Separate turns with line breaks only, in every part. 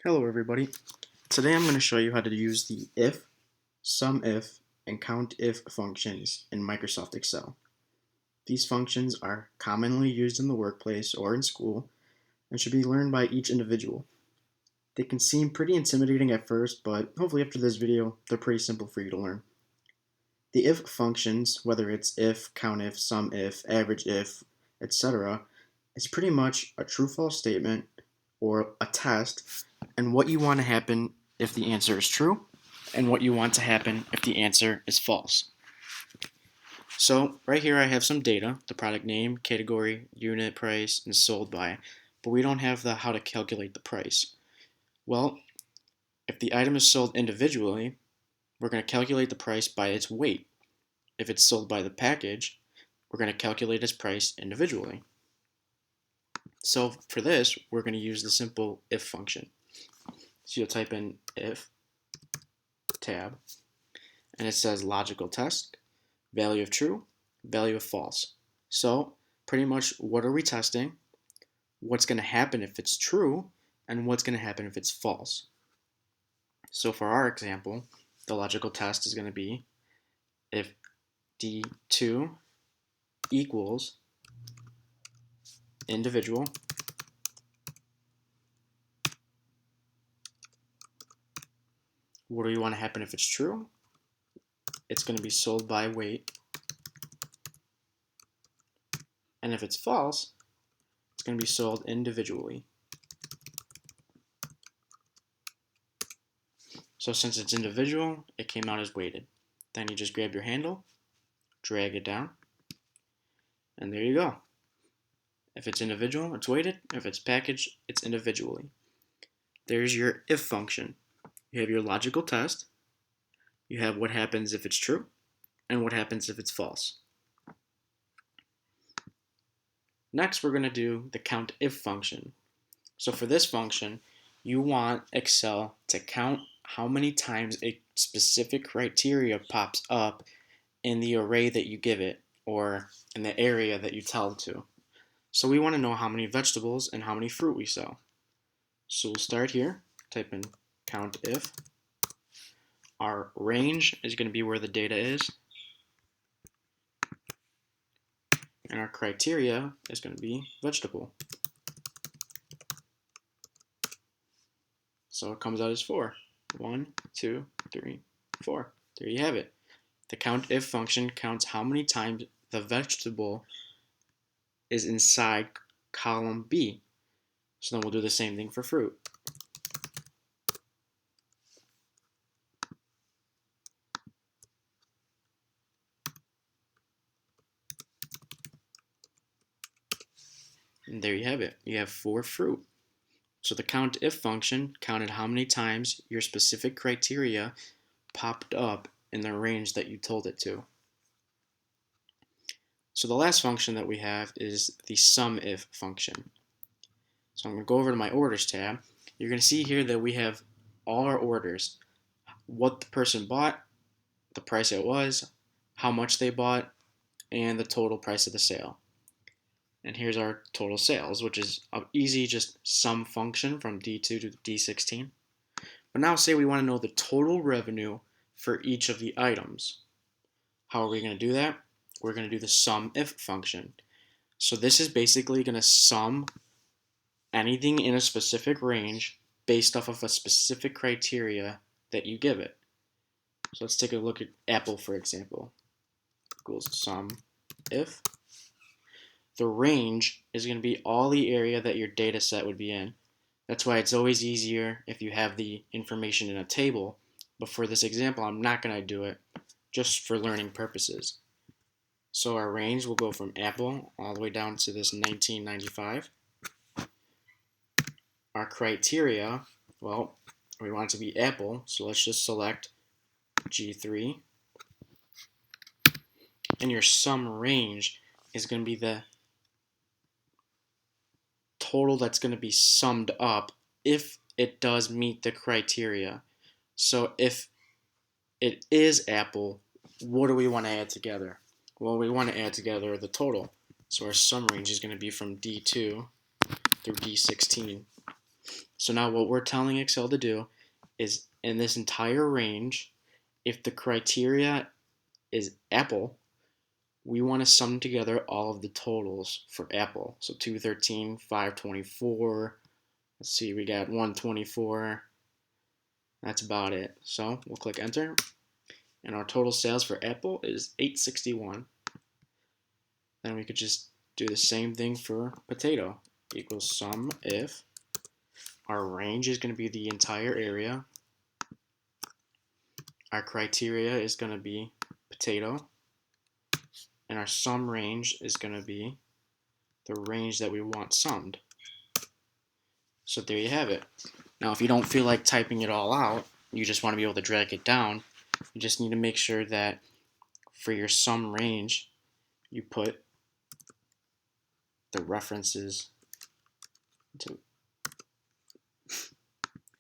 Hello everybody. Today I'm going to show you how to use the IF, SUMIF, and COUNTIF functions in Microsoft Excel. These functions are commonly used in the workplace or in school and should be learned by each individual. They can seem pretty intimidating at first, but hopefully after this video they're pretty simple for you to learn. The IF functions, whether it's IF, COUNTIF, SUMIF, average if, etc., is pretty much a true-false statement or a test and what you want to happen if the answer is true and what you want to happen if the answer is false. So right here I have some data, the product name, category, unit price, and sold by, but we don't have the how to calculate the price. Well, if the item is sold individually, we're going to calculate the price by its weight. If it's sold by the package, we're going to calculate its price individually. So for this, we're going to use the simple if function. So you'll type in if, tab, and it says logical test, value of true, value of false. So pretty much what are we testing, what's going to happen if it's true, and what's going to happen if it's false. So for our example, the logical test is going to be if D2 equals individual what do you want to happen if it's true? It's going to be sold by weight. And if it's false, it's going to be sold individually. So since it's individual, it came out as weighted. Then you just grab your handle, drag it down, and there you go. If it's individual, it's weighted. If it's packaged, it's individually. There's your if function. You have your logical test. You have what happens if it's true and what happens if it's false. Next, we're going to do the COUNTIF function. So for this function, you want Excel to count how many times a specific criteria pops up in the array that you give it or in the area that you tell it to. So we want to know how many vegetables and how many fruit we sell. So we'll start here, type in COUNTIF. Our range is going to be where the data is. And our criteria is going to be vegetable. So it comes out as 4. 1, 2, 3, 4. There you have it. The COUNTIF function counts how many times the vegetable is inside column B. So then we'll do the same thing for fruit. And there you have it. You have 4 fruit. So the COUNTIF function counted how many times your specific criteria popped up in the range that you told it to. So the last function that we have is the SUMIF function. So I'm going to go over to my orders tab. You're going to see here that we have all our orders, what the person bought, the price it was, how much they bought, and the total price of the sale. And here's our total sales, which is an easy just sum function from D2 to D16. But now say we want to know the total revenue for each of the items. How are we going to do that? We're going to do the SUMIF function. So this is basically going to sum anything in a specific range based off of a specific criteria that you give it. So let's take a look at Apple, for example. Equals SUMIF. The range is going to be all the area that your data set would be in. That's why it's always easier if you have the information in a table. But for this example, I'm not going to do it just for learning purposes. So our range will go from Apple all the way down to this 1995. Our criteria, well, we want it to be Apple, so let's just select G3. And your sum range is going to be the total that's going to be summed up if it does meet the criteria. So if it is Apple, what do we want to add together? Well, we want to add together the total. So our sum range is going to be from D2 through D16. So now what we're telling Excel to do is in this entire range, if the criteria is apple, we want to sum together all of the totals for apple. So 213, 524, let's see, we got 124. That's about it. So we'll click enter, and our total sales for apple is 861. Then we could just do the same thing for potato. Equals sum if our range is going to be the entire area, our criteria is going to be potato, and our sum range is going to be the range that we want summed. So there you have it. Now if you don't feel like typing it all out, you just want to be able to drag it down, you just need to make sure that for your sum range you put the references to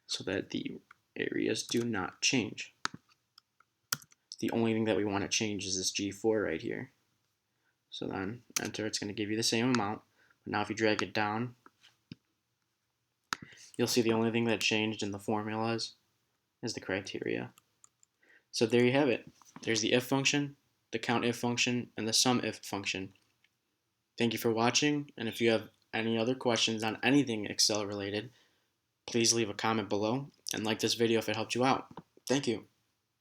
so that the areas do not change. The only thing that we want to change is this G4 right here. So then enter, it's going to give you the same amount. But now if you drag it down, you'll see the only thing that changed in the formulas is the criteria. So there you have it. There's the if function, the COUNTIF function, and the SUMIF function. Thank you for watching, and if you have any other questions on anything Excel related, please leave a comment below and like this video if it helped you out. Thank you.